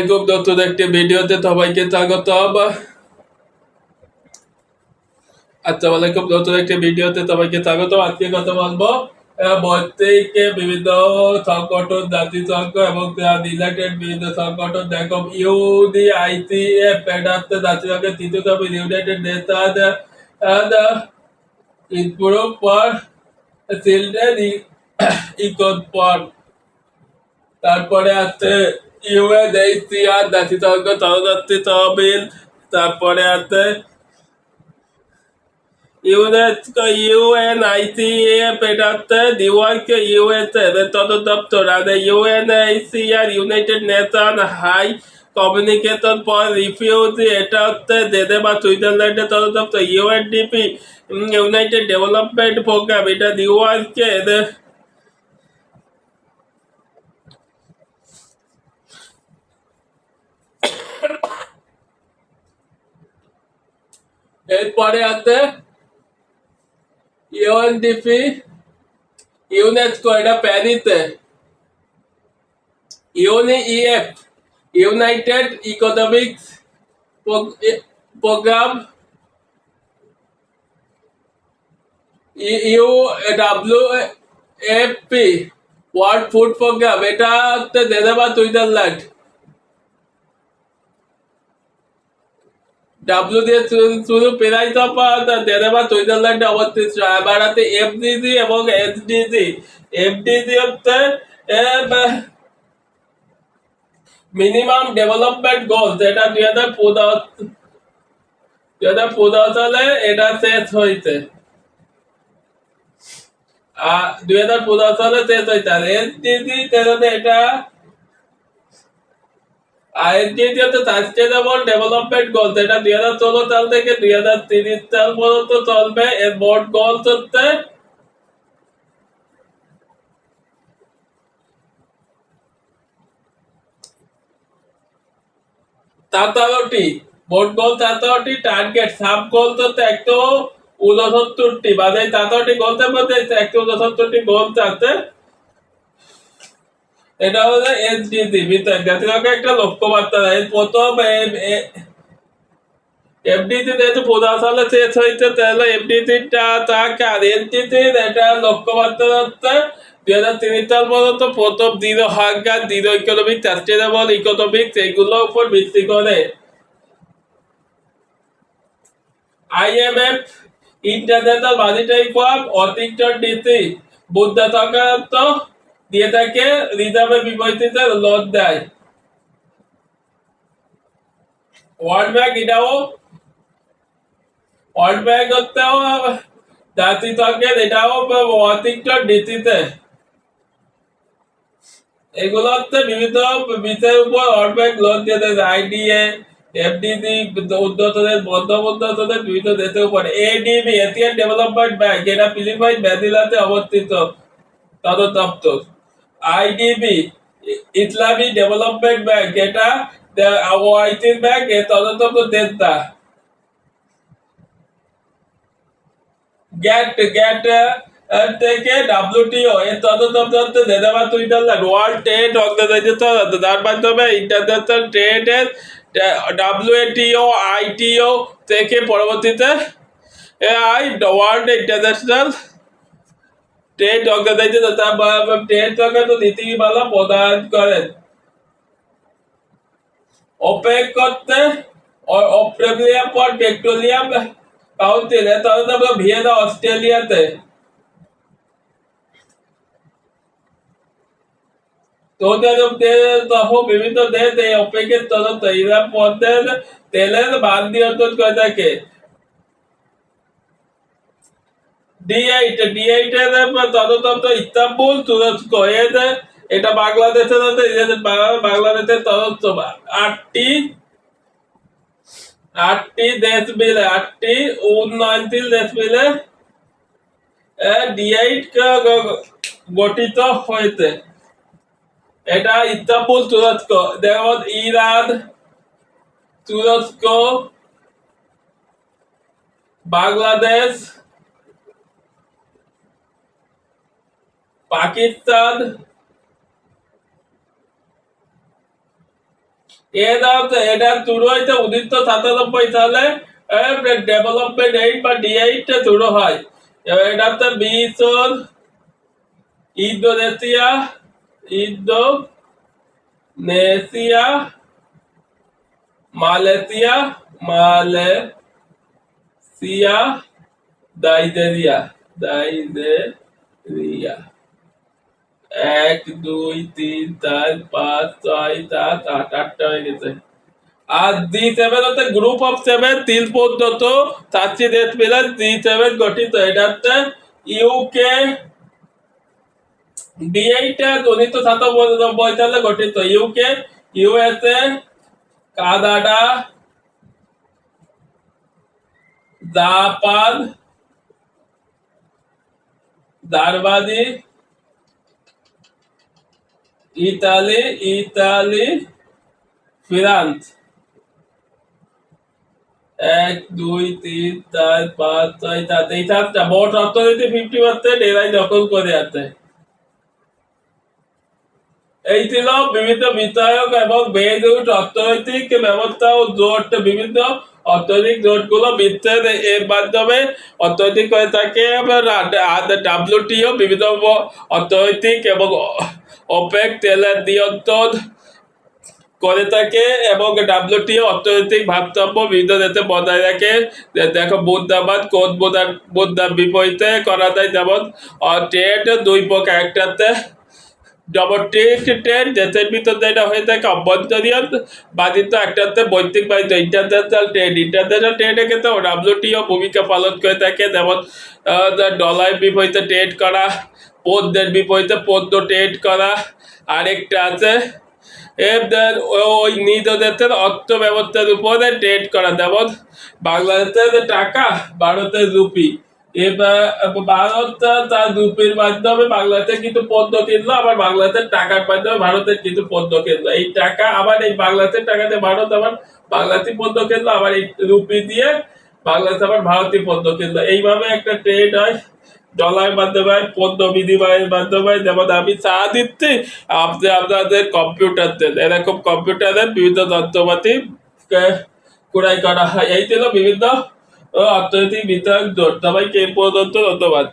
খুব নতুন একটি ভিডিওতে সবাইকে স্বাগতম। আসসালামাইকুম, নতুন একটি ভিডিওতে সবাইকে স্বাগতম। আজকে কথা বলবো বৈশ্বিক বিভিন্ন সংগঠন, জাতিসংঘ এবং রিলেটেড বিভিন্ন সংগঠন, যেরকম ইউডিআইসিএফ, এটা হচ্ছে জাতিসংঘের তৃতীয়তম United Nation improve for children icon. তারপরে আছে ইউএনএইচসিআর, জাতিসংঘ শরণার্থী তহবিল। তারপরে আছে ইউনেস্কো, ইউএনআইসিএফ, এটা হচ্ছে নিউইয়র্ক ইউএসএ সদর দপ্তর। আর UNHCR, United Nation high communication for refugee, এটা হচ্ছে জেনেভা সুইজারল্যান্ডের সদর দপ্তর। ইউএনডিপি, ইউনাইটেড ডেভেলপমেন্ট প্রোগ্রাম, এটা নিউইয়র্কে। এরপরে আছে ইউএনডিপি, ইউনেস্কো, এটা প্যারিসে। UNIEF, United economic programme. UWFP, world food programme, এটা হচ্ছে জেনেভা সুইজারল্যান্ড। ডাব্লিউ দিয়ে শুধু প্রায় জেনেভা সুইজারল্যান্ডে অবস্থিত। এবার আছে এফডিজি এবং এসডিজি। এফডিজি হচ্ছে মিনিমাম ডেভেলপমেন্ট গোলস, এটা 2015 সালে এটা শেষ হয়েছে। 2015 সালে শেষ হয়েছে। আর এসডিজি এটা আইএনডিজি হচ্ছে সাস্টেনেবল ডেভেলপমেন্ট গোলস, এটা 2016 সাল থেকে 2030 সাল পর্যন্ত চলবে। এর মোট গোলস হচ্ছে 17টি। মোট গোল 17টি, টার্গেট সাব গোল হচ্ছে 169টি। মানে 17টি গোলসের মধ্যে 169টি গোলস আছে। এটা হলো এসডিজি, জাতিসংঘের একটা লক্ষ্যমাত্রা। এর প্রথম এফডিজি যেহেতু 15 সালে শেষ হয়েছে, তাহলে এফডিজিটা থাকে। আর এসডিজির এটা লক্ষ্যমাত্রা হচ্ছে 2030 সাল পর্যন্ত প্রথম zero hunger, zero economic, sustainable economics, এইগুলোর উপর ভিত্তি করে। IMF, international monetary fund, Washington DC মুদ্রা সংক্রান্ত দিয়ে থাকে, রিজার্ভের বিপরীতে লোন দেয়। ওয়ার্ল্ড ব্যাংক, এটাও ওয়ার্ল্ড ব্যাংক হচ্ছেও জাতিসংঘের, এটাও ওয়াশিংটন ডিসিতে। এগুলো হচ্ছে বিভিন্ন বিষয়ের উপর ওয়ার্ল্ড ব্যাংক লোন দিয়ে দেয়। আইডিএ, এফডিসি, উন্নত দেশ, মধ্যম দেশ, বিভিন্ন দেশের উপর। এডিবি, এশিয়ান ডেভেলপমেন্ট ব্যাংক, এটা ফিলিপাইন ম্যানিলাতে অবস্থিত সদর দপ্তর। আইডিবি, ইসলামী ডেভেলপমেন্ট ব্যাংক, এটা ওআইসির ব্যাংক, এর সদর দপ্তর জেদ্দা। গ্যাট, থেকে ডাব্লিউটিও, এর সদর দপ্তর হচ্ছে Geneva Switzerland. World trade organisation, যার মাধ্যমে ইন্টারন্যাশনাল ট্রেডের ডাব্লিউটিও, আইটিও থেকে পরবর্তীতে world international trade organisation trade সংক্রান্ত নীতিমালা প্রদান করেন। ওপেক করতে অস্ট্রেলিয়া পর পেট্রোলিয়াম কাউন্সিল, এর সদর দপ্তর ভিয়েনা, অস্ট্রেলিয়াতে। বিভিন্ন দেশ এই ওপেকের তদন্ত ইরান পণ্যের তেলের মান নিয়ন্ত্রণ করে থাকে। D8 এর তদন্ত ইস্তাম্বুল, তুরস্ক। এটা বাংলাদেশের বাংলাদেশের তদন্ত। আটটি দেশ মিলে, আটটি উন্নয়নশীল দেশ মিলে D8 গঠিত হয়েছে। এটা ইস্তাম্বুল, তুরস্ক। যেমন ইরান, তুরস্ক, বাংলাদেশ, পাকিস্তান, এটা শুরু হইতে 1997 সালে ডেভেলপমেন্ট এইড বা ডি8 শুরু হয়। এবার এটাতে মিশর, Indonesia, Indonesia, Malaysia, Malaysia, Nigeria 1 2 3 4 5 6 7 8 আটটা হয়ে গেছে। আর জি7 হচ্ছে গ্রুপ অফ 7 তিন পর্যন্ত 4টি দেশ মিলে জি7 গঠিত। এটাতে ইউকে ডি8 1997 সালে গঠিত। UK, USA, Canada, Japan, Germany, Italy, France 1 2 3 4 5 6 7 এই 7টা মোট অর্থনীতি 50% এরাই দখল করে আছে। এই ছিল বিভিন্ন বিষয়ক এবং বেজুট অর্থনৈতিক ব্যবস্থা ও জোট। বিভিন্ন অর্থনৈতিক জোটগুলো বিশ্বের এর মাধ্যমে অর্থনৈতিক হয়ে থাকে। ডাব্লিউটিও বিভিন্ন অর্থনৈতিক এবং ওপেক তেলের নিয়ন্ত্রণ করে থাকে এবং ডাব্লিউটিও অর্থনৈতিক ভারসাম্য বিভিন্ন দেশে বজায় রাখে। দেখো মুদ্রাবাদ কোন মুদ্রার বিপরীতে করা যায়, যেমন ট্রেড 2 প্রকার, একটাতে ডোমেস্টিক ট্রেড দেশের ভিতর যেটা হয়ে থাকে অভ্যন্তরীণ বাণিজ্য, একটাতে বৈশ্বিক বাণিজ্য ইন্টারন্যাশনাল ট্রেড। ইন্টারন্যাশনাল ট্রেডের ক্ষেত্রে ডাব্লিউটিও ভূমিকা পালন করে থাকে, যেমন ডলারের বিপরীতে ট্রেড করা, পণ্যের বিপরীতে পণ্য ট্রেড করা। আরেকটা আছে ওই নিজ দেশের অর্থ ব্যবস্থার উপরে ট্রেড করা, যেমন বাংলাদেশের টাকা, ভারতের রুপি। এবার ভারত তার রুপির মাধ্যমে বাংলাদেশে কিন্তু পণ্য কিনলো, আবার বাংলাদেশের টাকার মাধ্যমে ভারতের কিন্তু পণ্য কিনলো। এই টাকা আবার এই বাংলাদেশের টাকাতে ভারত আবার বাংলাদেশি পণ্য কিনলো, আবার এই রুপি দিয়ে বাংলাদেশ আবার ভারতীয় পণ্য কিনলো। এইভাবে একটা ট্রেড হয় ডলারের মাধ্যমে, পণ্য বিনিময়ের মাধ্যমে। যেমন আমি চা দিচ্ছি, আপনি আপনাদের কম্পিউটার দেন, এরকম কম্পিউটারের বিভিন্ন যন্ত্রপাতি ক্রয় করা হয়। এই ছিল বিভিন্ন অর্থনৈতিক বিষয়ক জোট। সবাইকে এই পর্যন্ত ধন্যবাদ।